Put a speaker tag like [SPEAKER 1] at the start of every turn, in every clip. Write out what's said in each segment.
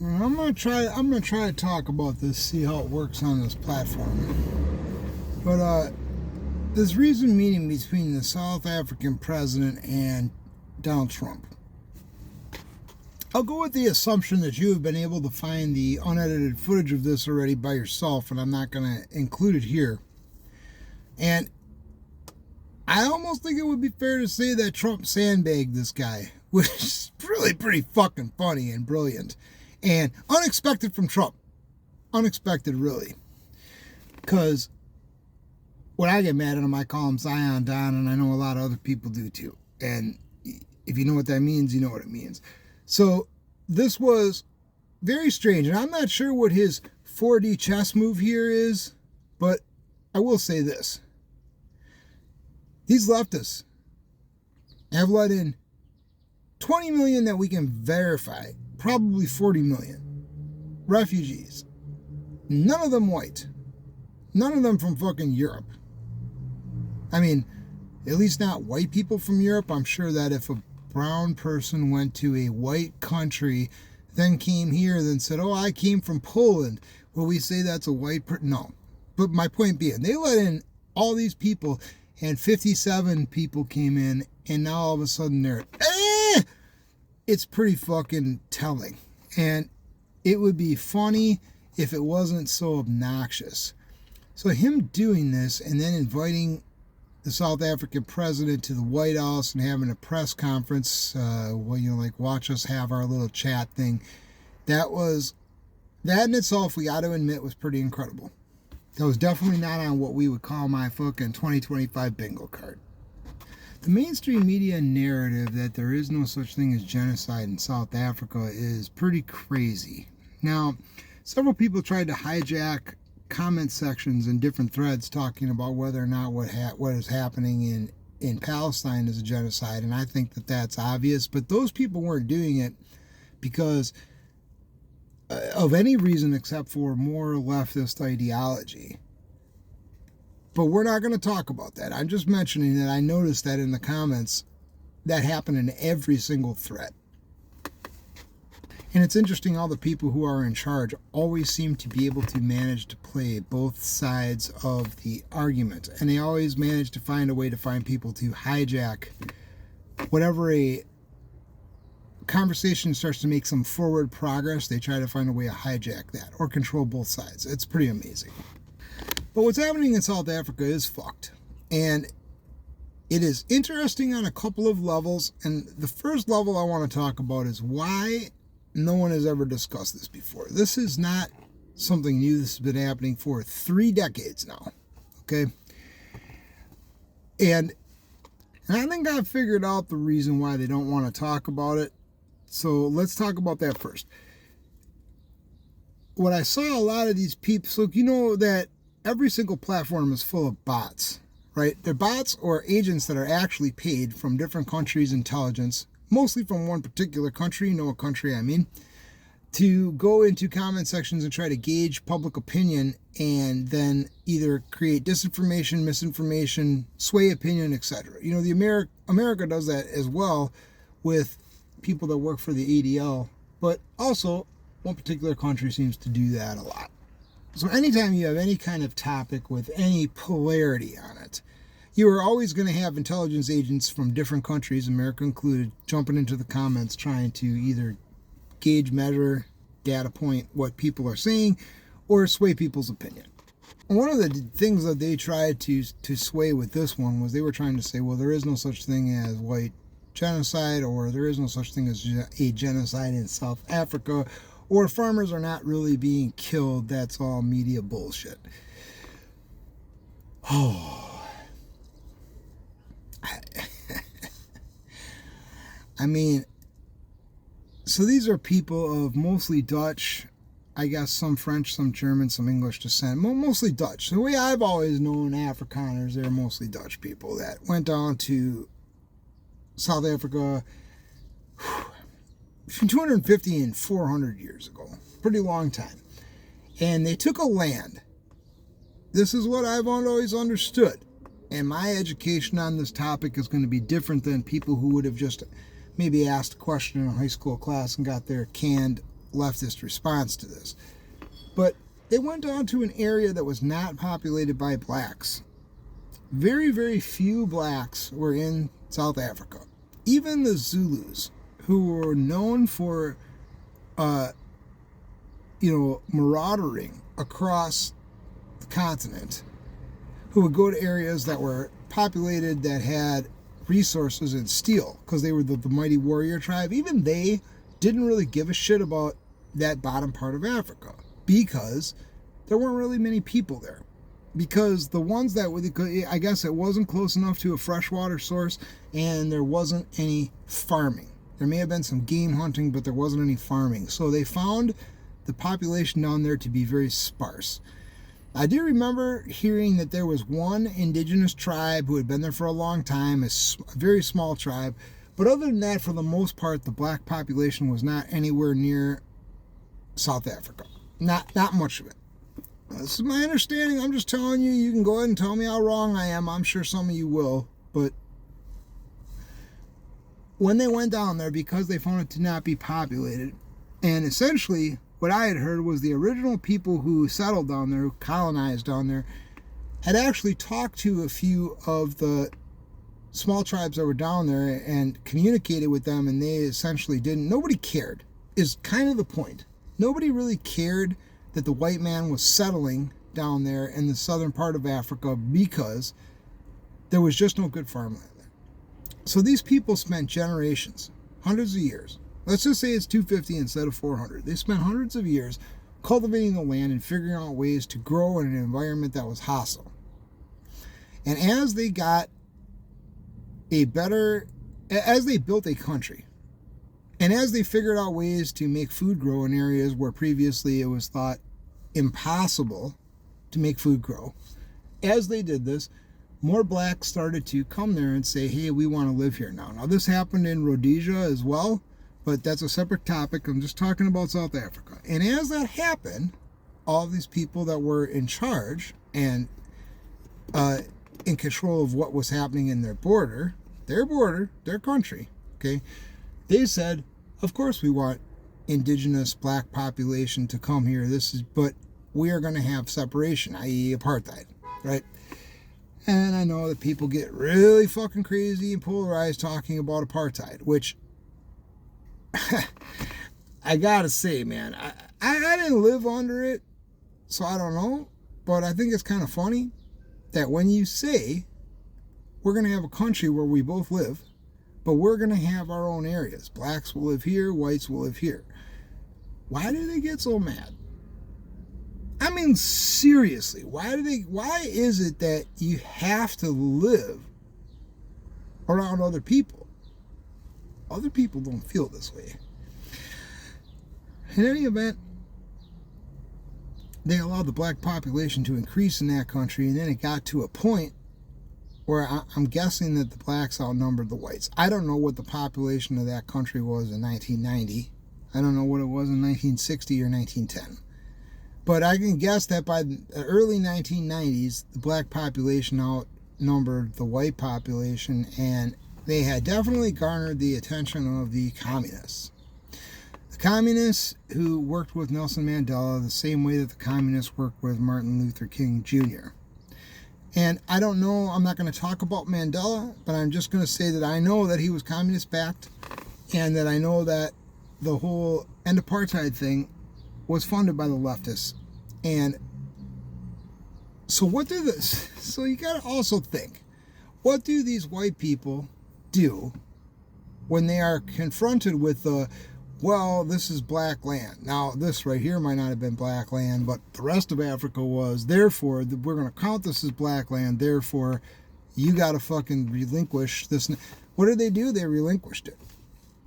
[SPEAKER 1] I'm gonna try to talk about this, see how it works on this platform. But this recent meeting between the South African president and Donald Trump. I'll go with the assumption that you have been able to find the unedited footage of this already by yourself, and I'm not going to include it here. And I almost think it would be fair to say that Trump sandbagged this guy, which is really pretty fucking funny and brilliant. And unexpected from Trump. Unexpected, really. Because when I get mad at him, I call him Zion Don, and I know a lot of other people do too. And if you know what that means, you know what it means. So this was very strange, and I'm not sure what his 4D chess move here is, but I will say this. These leftists have let in 20 million that we can verify, probably 40 million refugees. None of them white. None of them from fucking Europe. I mean, at least not white people from Europe. I'm sure that if a brown person went to a white country, then came here, then said, oh, I came from Poland, will we say that's a white person? No. But my point being, they let in all these people, and 57 people came in, and now all of a sudden they're, it's pretty fucking telling. And it would be funny if it wasn't so obnoxious. So him doing this and then inviting the South African president to the White House and having a press conference, like watch us have our little chat thing. That in itself, we got to admit, was pretty incredible. That was definitely not on what we would call my fucking 2025 bingo card. The mainstream media narrative that there is no such thing as genocide in South Africa is pretty crazy. Now, several people tried to hijack comment sections and different threads talking about whether or not what is happening in Palestine is a genocide, and I think that that's obvious, but those people weren't doing it because of any reason except for more leftist ideology. But we're not going to talk about that. I'm just mentioning that I noticed that in the comments that happened in every single thread. And it's interesting, all the people who are in charge always seem to be able to manage to play both sides of the argument. And they always manage to find a way to find people to hijack whatever a conversation starts to make some forward progress. They try to find a way to hijack that or control both sides. It's pretty amazing. But what's happening in South Africa is fucked. And it is interesting on a couple of levels. And the first level I want to talk about is why no one has ever discussed this before. This is not something new. This has been happening for 3 decades now. Okay? And I think I've figured out the reason why they don't want to talk about it. So let's talk about that first. What I saw a lot of these people, so you know that every single platform is full of bots, right? They're bots or agents that are actually paid from different countries' intelligence, mostly from one particular country, you know what country I mean, to go into comment sections and try to gauge public opinion and then either create disinformation, misinformation, sway opinion, etc. You know, the America does that as well with people that work for the ADL, but also one particular country seems to do that a lot. So anytime you have any kind of topic with any polarity on it, you are always going to have intelligence agents from different countries, America included, jumping into the comments trying to either gauge, measure, data point what people are saying or sway people's opinion. One of the things that they tried to sway with this one was they were trying to say, well, there is no such thing as white genocide, or there is no such thing as a genocide in South Africa, or farmers are not really being killed. That's all media bullshit. Oh. I mean, so these are people of mostly Dutch, I guess some French, some German, some English descent, mostly Dutch. The way I've always known Afrikaners, they're mostly Dutch people that went down to South Africa between 250 and 400 years ago. Pretty long time. And they took a land. This is what I've always understood. And my education on this topic is going to be different than people who would have just maybe asked a question in a high school class and got their canned leftist response to this. But they went down to an area that was not populated by blacks. Very, very few blacks were in South Africa. Even the Zulus, who were known for, marauding across the continent, who would go to areas that were populated that had resources and steel, because they were the mighty warrior tribe. Even they didn't really give a shit about that bottom part of Africa, because there weren't really many people there. Because the ones that I guess it wasn't close enough to a freshwater source, and there wasn't any farming. There may have been some game hunting, but there wasn't any farming. So they found the population down there to be very sparse. I do remember hearing that there was one indigenous tribe who had been there for a long time, a very small tribe. But other than that, for the most part, the black population was not anywhere near South Africa. Not much of it. This is my understanding. I'm just telling you. You can go ahead and tell me how wrong I am. I'm sure some of you will. But when they went down there, because they found it to not be populated, and essentially what I had heard was the original people who settled down there, who colonized down there, had actually talked to a few of the small tribes that were down there and communicated with them, and they essentially didn't. Nobody cared, is kind of the point. Nobody really cared that the white man was settling down there in the southern part of Africa, because there was just no good farmland there. So these people spent generations, hundreds of years. Let's just say it's 250 instead of 400. They spent hundreds of years cultivating the land and figuring out ways to grow in an environment that was hostile. And as they got as they built a country, and as they figured out ways to make food grow in areas where previously it was thought impossible to make food grow, as they did this, more blacks started to come there and say, hey, we want to live here now. Now, this happened in Rhodesia as well, but that's a separate topic. I'm just talking about South Africa. And as that happened, all these people that were in charge and in control of what was happening in their country, okay, they said, of course we want indigenous black population to come here. But we are going to have separation, i.e. apartheid, right? And I know that people get really fucking crazy and polarized talking about apartheid, which I gotta say, man, I didn't live under it, so I don't know. But I think it's kind of funny that when you say we're going to have a country where we both live, but we're going to have our own areas. Blacks will live here, whites will live here. Why do they get so mad? I mean, seriously, why is it that you have to live around other people? Other people don't feel this way. In any event, they allowed the black population to increase in that country, and then it got to a point where I'm guessing that the blacks outnumbered the whites. I don't know what the population of that country was in 1990. I don't know what it was in 1960 or 1910. But I can guess that by the early 1990s, the black population outnumbered the white population, and they had definitely garnered the attention of the communists. The communists who worked with Nelson Mandela the same way that the communists worked with Martin Luther King Jr. And I don't know, I'm not going to talk about Mandela, but I'm just going to say that I know that he was communist-backed, and that I know that the whole end apartheid thing was funded by the leftists. And so so you got to also think, what do these white people do when they are confronted with well, this is black land. Now, this right here might not have been black land, but the rest of Africa was. Therefore, we're going to count this as black land. Therefore, you got to fucking relinquish this. What did they do? They relinquished it.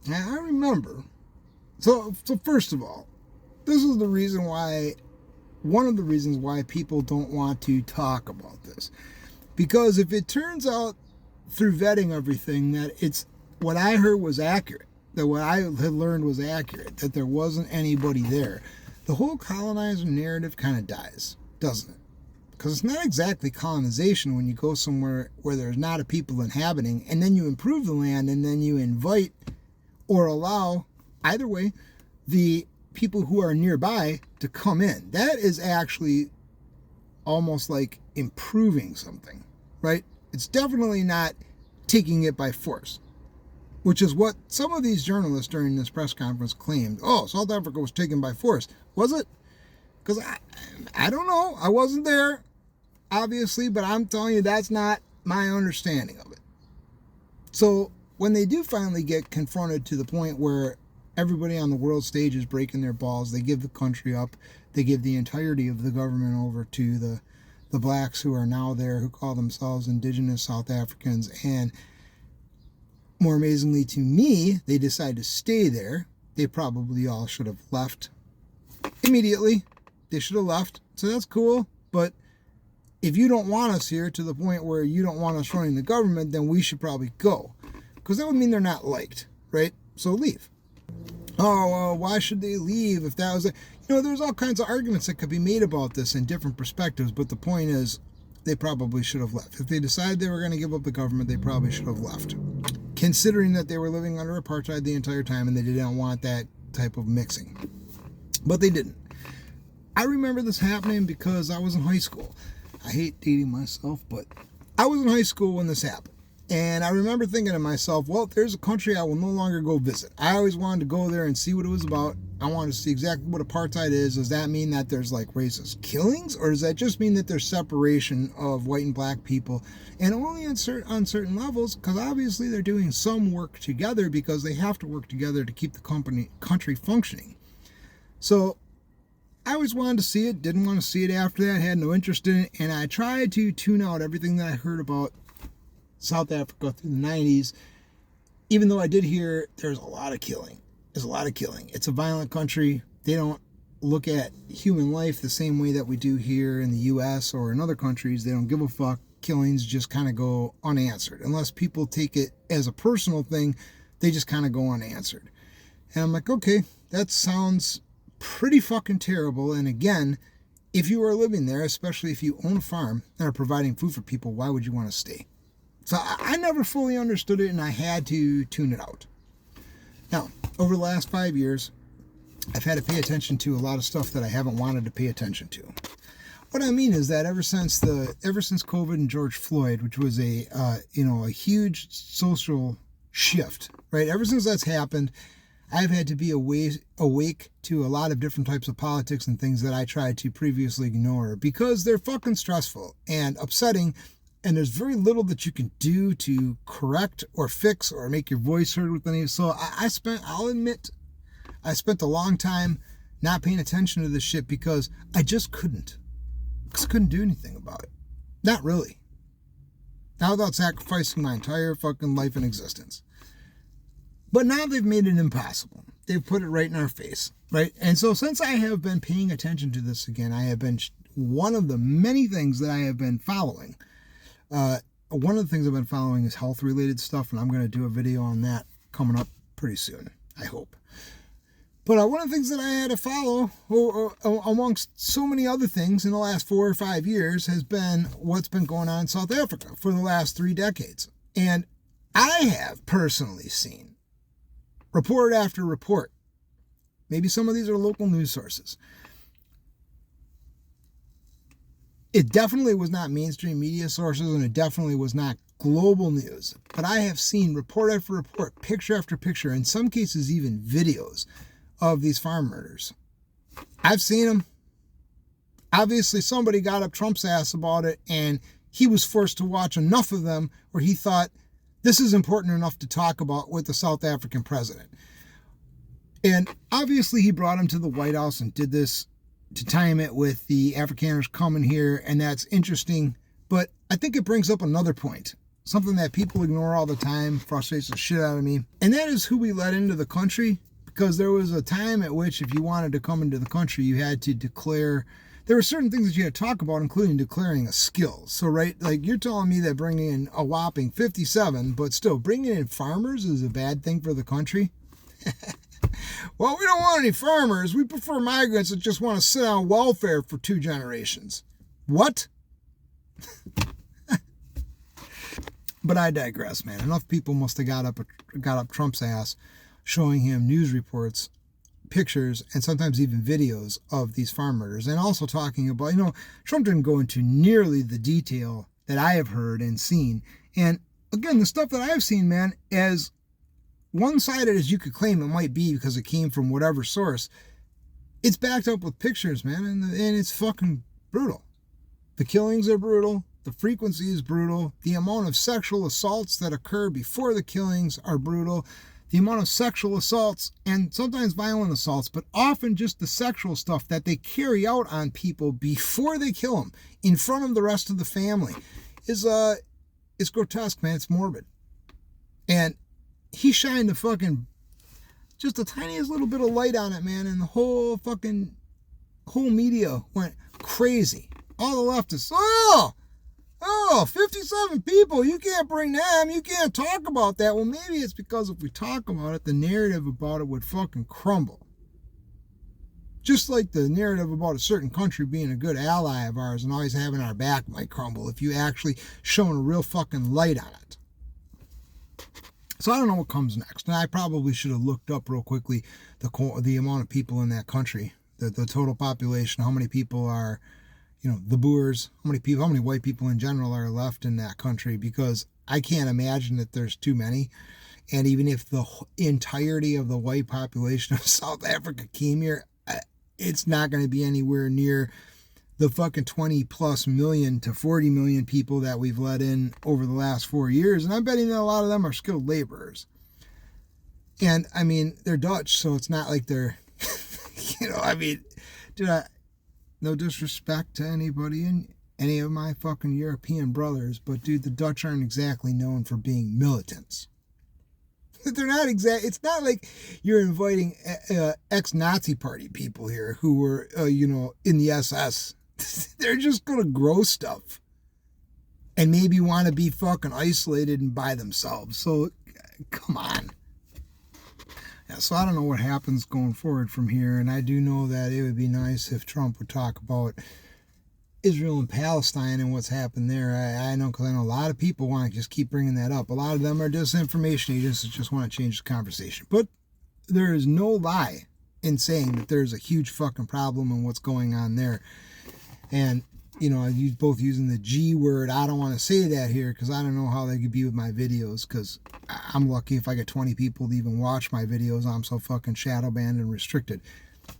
[SPEAKER 1] Now, I remember. So first of all, this is the reason why, one of the reasons why people don't want to talk about this. Because if it turns out through vetting everything that it's what I heard was accurate, that what I had learned was accurate, that there wasn't anybody there, the whole colonizer narrative kind of dies, doesn't it? Because it's not exactly colonization when you go somewhere where there's not a people inhabiting, and then you improve the land, and then you invite or allow, either way, the people who are nearby to come in. That is actually almost like improving something, right? It's definitely not taking it by force, which is what some of these journalists during this press conference claimed. Oh, South Africa was taken by force. Was it? Because I don't know. I wasn't there, obviously, but I'm telling you that's not my understanding of it. So when they do finally get confronted to the point where everybody on the world stage is breaking their balls, they give the country up, they give the entirety of the government over to the blacks who are now there, who call themselves indigenous South Africans, and more amazingly to me, they decide to stay there. They probably all should have left immediately. They should have left, so that's cool, but if you don't want us here to the point where you don't want us running the government, then we should probably go, because that would mean they're not liked, right? So leave. Oh, well, why should they leave if that was there's all kinds of arguments that could be made about this in different perspectives, but the point is they probably should have left. If they decided they were going to give up the government, they probably should have left, considering that they were living under apartheid the entire time and they didn't want that type of mixing. But they didn't. I remember this happening because I was in high school. I hate dating myself, but I was in high school when this happened. And I remember thinking to myself, well, there's a country I will no longer go visit. I always wanted to go there and see what it was about. I wanted to see exactly what apartheid is. Does that mean that there's like racist killings? Or does that just mean that there's separation of white and black people? And only on certain levels, because obviously they're doing some work together because they have to work together to keep the country functioning. So I always wanted to see it, didn't want to see it after that, had no interest in it. And I tried to tune out everything that I heard about South Africa through the 90s, even though I did hear there's a lot of killing. There's a lot of killing. It's a violent country. They don't look at human life the same way that we do here in the U.S. or in other countries. They don't give a fuck. Killings just kind of go unanswered. Unless people take it as a personal thing, they just kind of go unanswered. And I'm like, okay, that sounds pretty fucking terrible. And again, if you are living there, especially if you own a farm and are providing food for people, why would you want to stay? So I never fully understood it, and I had to tune it out. Now, over the last 5 years, I've had to pay attention to a lot of stuff that I haven't wanted to pay attention to. What I mean is that ever since COVID and George Floyd, which was a huge social shift, right? Ever since that's happened, I've had to be awake to a lot of different types of politics and things that I tried to previously ignore because they're fucking stressful and upsetting. And there's very little that you can do to correct or fix or make your voice heard with any. So I'll admit, I spent a long time not paying attention to this shit because I just couldn't. Just couldn't do anything about it. Not really. Not without sacrificing my entire fucking life and existence. But now they've made it impossible. They've put it right in our face, right? And so since I have been paying attention to this again, I have been one of the many things that I have been following. One of the things I've been following is health-related stuff, and I'm going to do a video on that coming up pretty soon, I hope. But one of the things that I had to follow, amongst so many other things in the last 4 or 5 years, has been what's been going on in South Africa for the last 3 decades. And I have personally seen report after report, maybe some of these are local news sources, it definitely was not mainstream media sources, and it definitely was not global news. But I have seen report after report, picture after picture, in some cases even videos of these farm murders. I've seen them. Obviously, somebody got up Trump's ass about it, and he was forced to watch enough of them where he thought, this is important enough to talk about with the South African president. And obviously, he brought him to the White House and did this to time it with the Afrikaners coming here, and that's interesting. But I think it brings up another point, something that people ignore all the time, frustrates the shit out of me, and that is who we let into the country. Because there was a time at which if you wanted to come into the country, you had to declare, there were certain things that you had to talk about, including declaring a skill. So, right, like you're telling me that bringing in a whopping 57, but still bringing in farmers is a bad thing for the country? Well, we don't want any farmers. We prefer migrants that just want to sit on welfare for 2 generations. What? But I digress, man. Enough people must have got up Trump's ass, showing him news reports, pictures and sometimes even videos of these farm murders, and also talking about, Trump didn't go into nearly the detail that I have heard and seen. And again, the stuff that I've seen, man, as one-sided as you could claim it might be because it came from whatever source, it's backed up with pictures, man, and it's fucking brutal. The killings are brutal. The frequency is brutal. The amount of sexual assaults that occur before the killings are brutal. The amount of sexual assaults, and sometimes violent assaults, but often just the sexual stuff that they carry out on people before they kill them in front of the rest of the family is grotesque, man. It's morbid. And he shined just the tiniest little bit of light on it, man, and the whole media went crazy. All the leftists, 57 people, you can't bring them, you can't talk about that. Well, maybe it's because if we talk about it, the narrative about it would fucking crumble. Just like the narrative about a certain country being a good ally of ours and always having our back might crumble if you actually shone a real fucking light on it. So I don't know what comes next. And I probably should have looked up real quickly the amount of people in that country, the total population, how many people are, the boers, how many white people in general are left in that country, because I can't imagine that there's too many. And even if the entirety of the white population of South Africa came here, it's not going to be anywhere near the fucking 20 plus million to 40 million people that we've let in over the last 4 years. And I'm betting that a lot of them are skilled laborers. And I mean, they're Dutch, so it's not like they're, no disrespect to anybody in any of my fucking European brothers, but dude, the Dutch aren't exactly known for being militants. They're not it's not like you're inviting ex-Nazi party people here who were, in the SS. They're just going to grow stuff and maybe want to be fucking isolated and by themselves. So, come on. Yeah, so I don't know what happens going forward from here, and I do know that it would be nice if Trump would talk about Israel and Palestine and what's happened there. I know, because I know a lot of people want to just keep bringing that up. A lot of them are disinformation agents that just want to change the conversation. But there is no lie in saying that there's a huge fucking problem in what's going on there. And, you both using the G word. I don't want to say that here because I don't know how they could be with my videos, because I'm lucky if I get 20 people to even watch my videos. I'm so fucking shadow banned and restricted.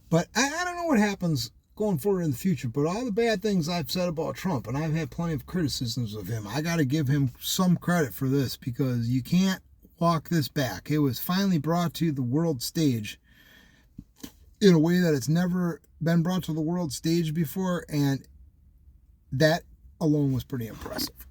[SPEAKER 1] But I don't know what happens going forward in the future, but all the bad things I've said about Trump, and I've had plenty of criticisms of him, I got to give him some credit for this, because you can't walk this back. It was finally brought to the world stage in a way that it's never been brought to the world stage before, and that alone was pretty impressive.